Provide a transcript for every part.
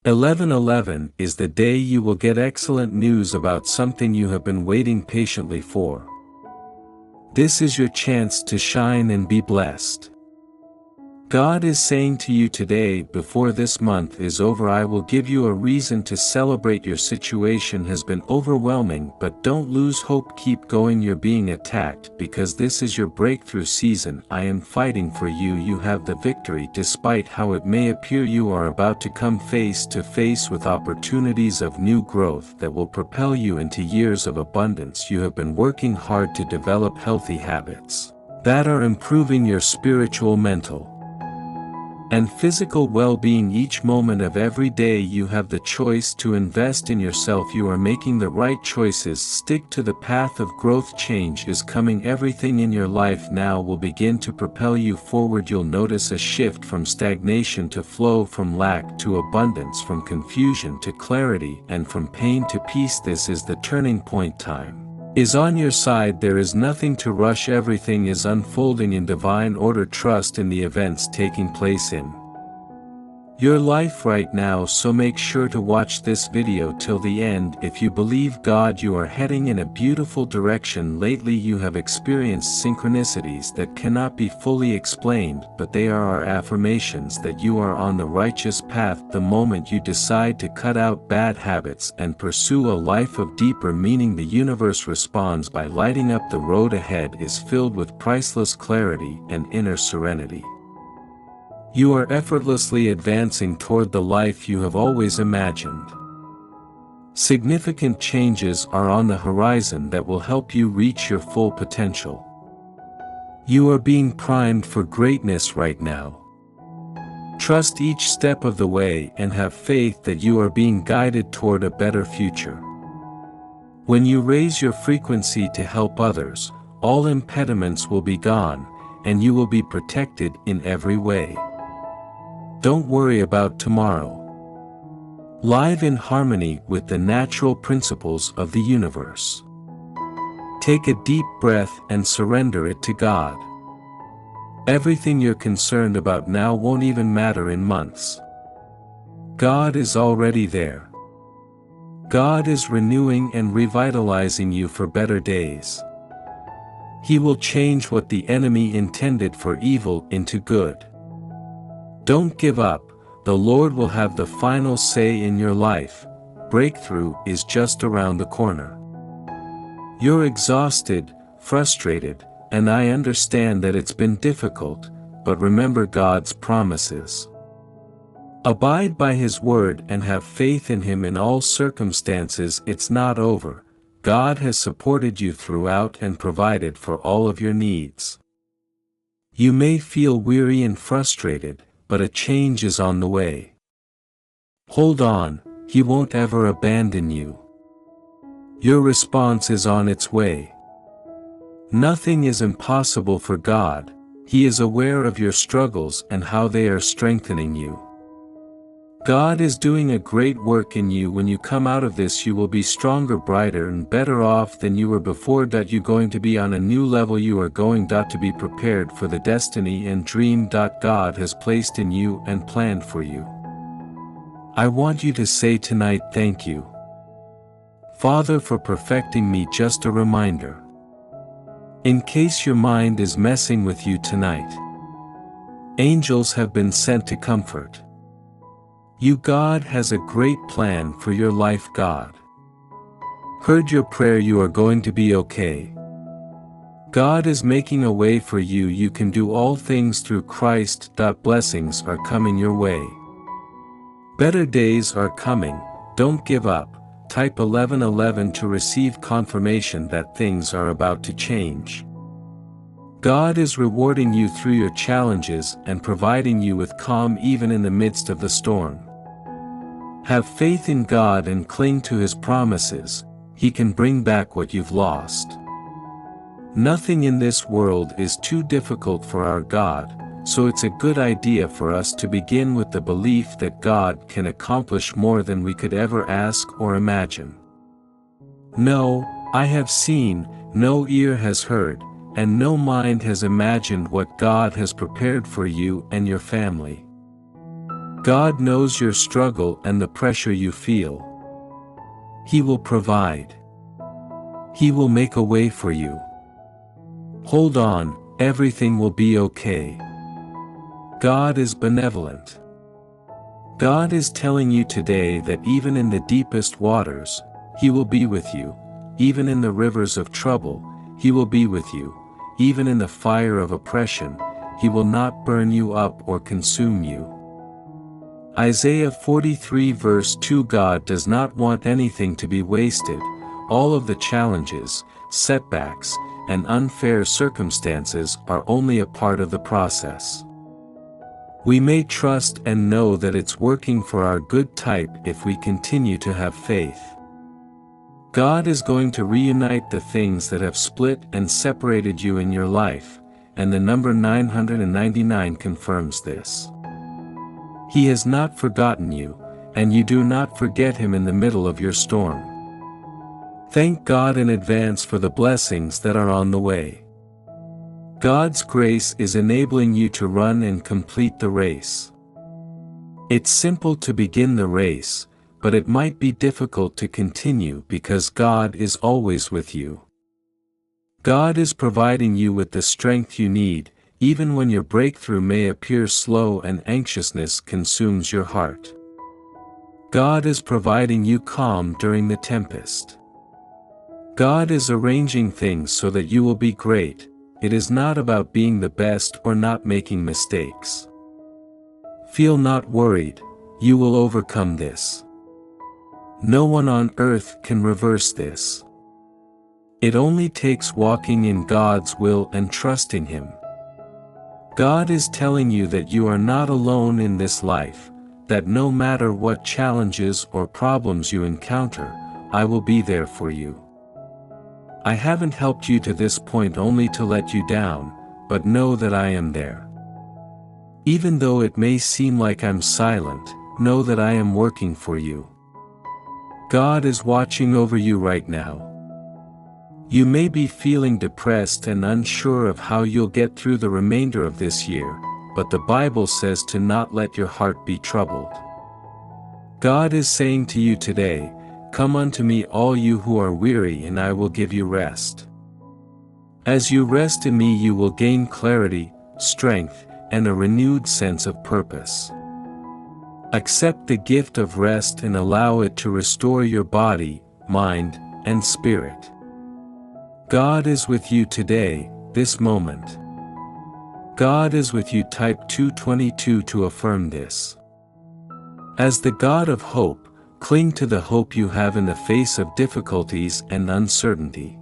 11/11 is the day you will get excellent news about something you have been waiting patiently for. This is your chance to shine and be blessed. God is saying to you today, before this month is over, I will give you a reason to celebrate. Your situation has been overwhelming, but don't lose hope. Keep going. You're being attacked because this is your breakthrough season. I am fighting for you. You have the victory. Despite how it may appear, you are about to come face to face with opportunities of new growth that will propel you into years of abundance. You have been working hard to develop healthy habits that are improving your spiritual, mental, and physical well-being. Each moment of every day you have the choice to invest in yourself. You are making the right choices. Stick to the path of growth. Change is coming. Everything in your life now will begin to propel you forward. You'll notice a shift from stagnation to flow, from lack to abundance, from confusion to clarity, and from pain to peace. This is the turning point. Time is on your side. There is nothing to rush. Everything is unfolding in divine order. Trust in the events taking place in your life right now. So make sure to watch this video till the end. If you believe God, you are heading in a beautiful direction. Lately you have experienced synchronicities that cannot be fully explained, but they are our affirmations that you are on the righteous path. The moment you decide to cut out bad habits and pursue a life of deeper meaning, the universe responds by lighting up. The road ahead is filled with priceless clarity and inner serenity. You are effortlessly advancing toward the life you have always imagined. Significant changes are on the horizon that will help you reach your full potential. You are being primed for greatness right now. Trust each step of the way and have faith that you are being guided toward a better future. When you raise your frequency to help others, all impediments will be gone, and you will be protected in every way. Don't worry about tomorrow. Live in harmony with the natural principles of the universe. Take a deep breath and surrender it to God. Everything you're concerned about now won't even matter in months. God is already there. God is renewing and revitalizing you for better days. He will change what the enemy intended for evil into good. Don't give up. The Lord will have the final say in your life. Breakthrough is just around the corner. You're exhausted, frustrated, and I understand that it's been difficult, but remember God's promises. Abide by His word and have faith in Him in all circumstances. It's not over. God has supported you throughout and provided for all of your needs. You may feel weary and frustrated, but a change is on the way. Hold on, He won't ever abandon you. Your response is on its way. Nothing is impossible for God. He is aware of your struggles and how they are strengthening you. God is doing a great work in you. When you come out of this, you will be stronger, brighter, and better off than you were before. You're going to be on a new level. You are going to be prepared for the destiny and dream God has placed in you and planned for you. I want you to say tonight, thank you, Father, for perfecting me. Just a reminder, in case your mind is messing with you tonight, angels have been sent to comfort you. God has a great plan for your life. God heard your prayer. You are going to be okay. God is making a way for you. You can do all things through Christ. Blessings are coming your way. Better days are coming. Don't give up. Type 1111 to receive confirmation that things are about to change. God is rewarding you through your challenges and providing you with calm even in the midst of the storm. Have faith in God and cling to His promises. He can bring back what you've lost. Nothing in this world is too difficult for our God, so it's a good idea for us to begin with the belief that God can accomplish more than we could ever ask or imagine. No eye have seen, no ear has heard, and no mind has imagined what God has prepared for you and your family. God knows your struggle and the pressure you feel. He will provide. He will make a way for you. Hold on, everything will be okay. God is benevolent. God is telling you today that even in the deepest waters, He will be with you. Even in the rivers of trouble, He will be with you. Even in the fire of oppression, He will not burn you up or consume you. Isaiah 43 verse 2. God does not want anything to be wasted. All of the challenges, setbacks, and unfair circumstances are only a part of the process. We may trust and know that it's working for our good type if we continue to have faith. God is going to reunite the things that have split and separated you in your life, and the number 999 confirms this. He has not forgotten you, and you do not forget Him in the middle of your storm. Thank God in advance for the blessings that are on the way. God's grace is enabling you to run and complete the race. It's simple to begin the race, but it might be difficult to continue because God is always with you. God is providing you with the strength you need, even when your breakthrough may appear slow and anxiousness consumes your heart. God is providing you calm during the tempest. God is arranging things so that you will be great. It is not about being the best or not making mistakes. Feel not worried, you will overcome this. No one on earth can reverse this. It only takes walking in God's will and trusting Him. God is telling you that you are not alone in this life, that no matter what challenges or problems you encounter, I will be there for you. I haven't helped you to this point only to let you down, but know that I am there. Even though it may seem like I'm silent, know that I am working for you. God is watching over you right now. You may be feeling depressed and unsure of how you'll get through the remainder of this year, but the Bible says to not let your heart be troubled. God is saying to you today, "Come unto me all you who are weary and I will give you rest." As you rest in me you will gain clarity, strength, and a renewed sense of purpose. Accept the gift of rest and allow it to restore your body, mind, and spirit. God is with you today, this moment. God is with you. Type 222 to affirm this. As the God of hope, cling to the hope you have in the face of difficulties and uncertainty.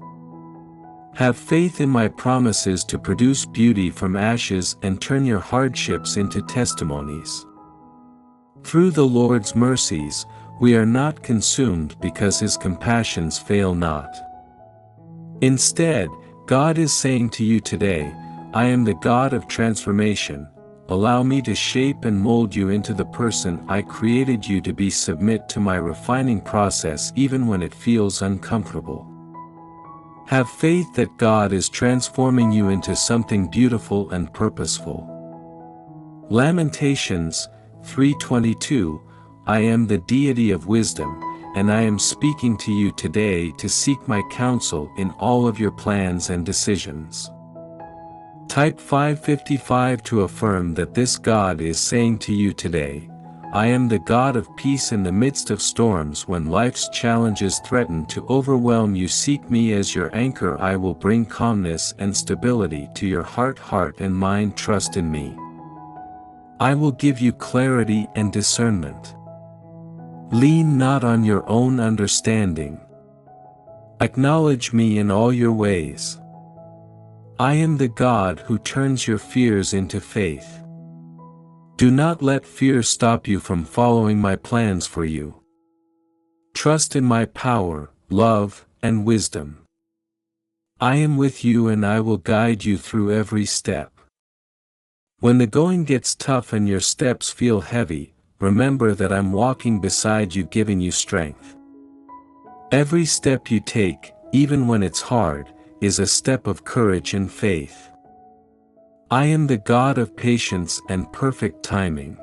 Have faith in my promises to produce beauty from ashes and turn your hardships into testimonies. Through the Lord's mercies, we are not consumed because His compassions fail not. Instead, God is saying to you today, I am the God of transformation. Allow me to shape and mold you into the person I created you to be. Submit to my refining process even when it feels uncomfortable. Have faith that God is transforming you into something beautiful and purposeful. Lamentations 3:22, I am the deity of wisdom, and I am speaking to you today to seek my counsel in all of your plans and decisions. Type 555 to affirm that this God is saying to you today, I am the God of peace in the midst of storms. When life's challenges threaten to overwhelm you, seek me as your anchor. I will bring calmness and stability to your heart and mind. Trust in me. I will give you clarity and discernment. Lean not on your own understanding. Acknowledge me in all your ways. I am the God who turns your fears into faith. Do not let fear stop you from following my plans for you. Trust in my power, love, and wisdom. I am with you and I will guide you through every step. When the going gets tough and your steps feel heavy, remember that I'm walking beside you, giving you strength. Every step you take, even when it's hard, is a step of courage and faith. I am the God of patience and perfect timing.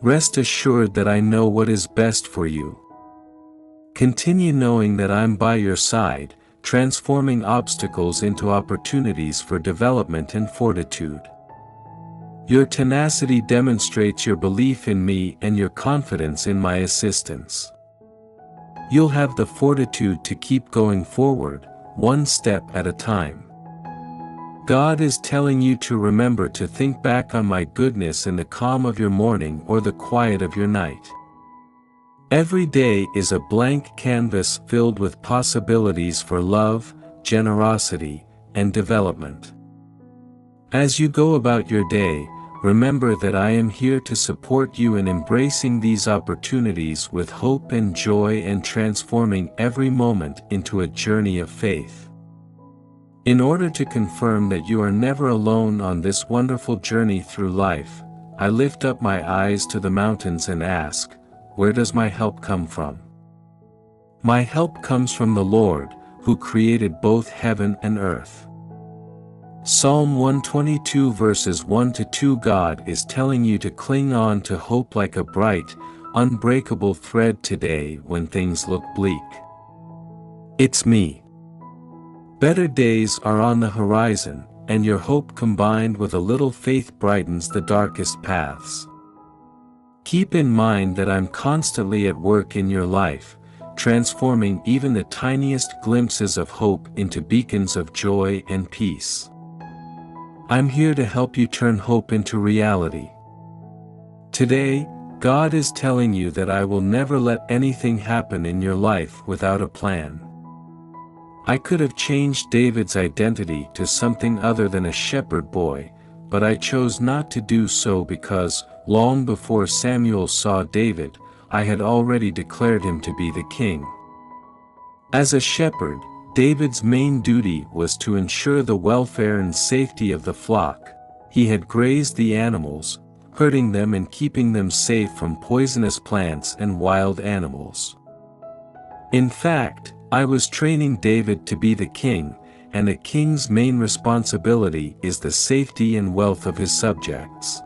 Rest assured that I know what is best for you. Continue knowing that I'm by your side, transforming obstacles into opportunities for development and fortitude. Your tenacity demonstrates your belief in me and your confidence in my assistance. You'll have the fortitude to keep going forward, one step at a time. God is telling you to remember to think back on my goodness in the calm of your morning or the quiet of your night. Every day is a blank canvas filled with possibilities for love, generosity, and development. As you go about your day, remember that I am here to support you in embracing these opportunities with hope and joy and transforming every moment into a journey of faith. In order to confirm that you are never alone on this wonderful journey through life, I lift up my eyes to the mountains and ask, where does my help come from? My help comes from the Lord, who created both heaven and earth. Psalm 122 verses 1-2. God is telling you to cling on to hope like a bright, unbreakable thread today when things look bleak. It's me. Better days are on the horizon, and your hope combined with a little faith brightens the darkest paths. Keep in mind that I'm constantly at work in your life, transforming even the tiniest glimpses of hope into beacons of joy and peace. I'm here to help you turn hope into reality. Today, God is telling you that I will never let anything happen in your life without a plan. I could have changed David's identity to something other than a shepherd boy, but I chose not to do so because, long before Samuel saw David, I had already declared him to be the king. As a shepherd, David's main duty was to ensure the welfare and safety of the flock. He had grazed the animals, herding them and keeping them safe from poisonous plants and wild animals. In fact, I was training David to be the king, and a king's main responsibility is the safety and wealth of his subjects.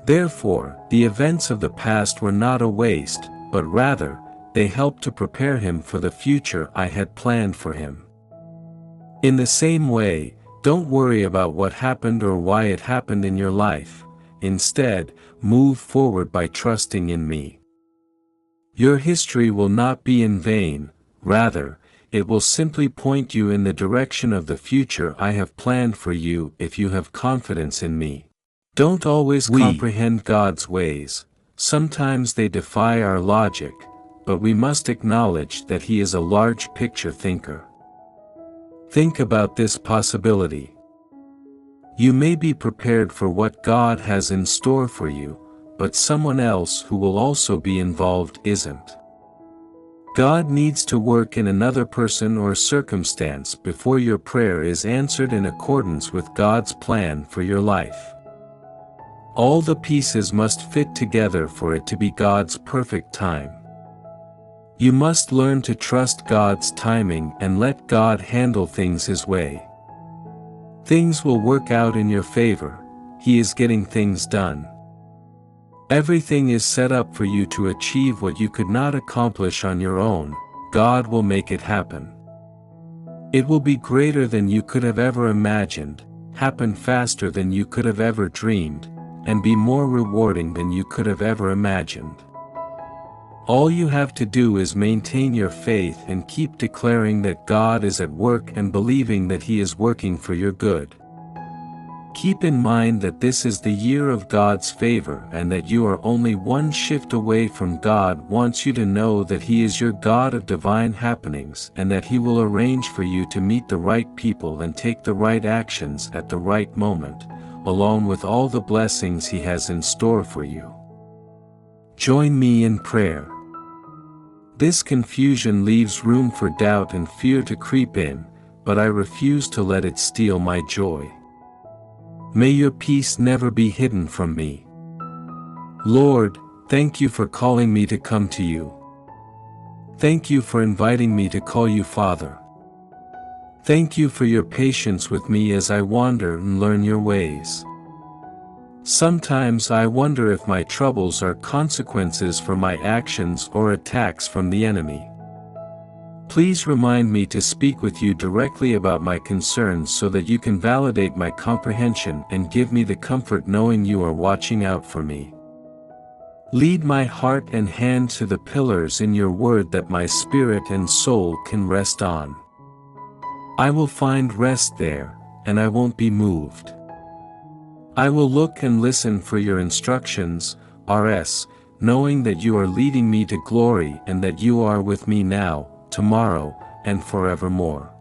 Therefore, the events of the past were not a waste, but rather, they helped to prepare him for the future I had planned for him. In the same way, don't worry about what happened or why it happened in your life. Instead, move forward by trusting in me. Your history will not be in vain, rather, it will simply point you in the direction of the future I have planned for you if you have confidence in me. Don't always comprehend God's ways, sometimes they defy our logic, but we must acknowledge that He is a large picture thinker. Think about this possibility. You may be prepared for what God has in store for you, but someone else who will also be involved isn't. God needs to work in another person or circumstance before your prayer is answered in accordance with God's plan for your life. All the pieces must fit together for it to be God's perfect time. You must learn to trust God's timing and let God handle things His way. Things will work out in your favor. He is getting things done. Everything is set up for you to achieve what you could not accomplish on your own. God will make it happen. It will be greater than you could have ever imagined, happen faster than you could have ever dreamed, and be more rewarding than you could have ever imagined. All you have to do is maintain your faith and keep declaring that God is at work and believing that He is working for your good. Keep in mind that this is the year of God's favor and that you are only one shift away from God wants you to know that He is your God of divine happenings and that He will arrange for you to meet the right people and take the right actions at the right moment, along with all the blessings He has in store for you. Join me in prayer. This confusion leaves room for doubt and fear to creep in, but I refuse to let it steal my joy. May your peace never be hidden from me. Lord, thank you for calling me to come to you. Thank you for inviting me to call you Father. Thank you for your patience with me as I wander and learn your ways. Sometimes I wonder if my troubles are consequences for my actions or attacks from the enemy. Please remind me to speak with you directly about my concerns so that you can validate my comprehension and give me the comfort knowing you are watching out for me. Lead my heart and hand to the pillars in your word that my spirit and soul can rest on. I will find rest there, and I won't be moved. I will look and listen for your instructions, RS, knowing that you are leading me to glory and that you are with me now, tomorrow, and forevermore.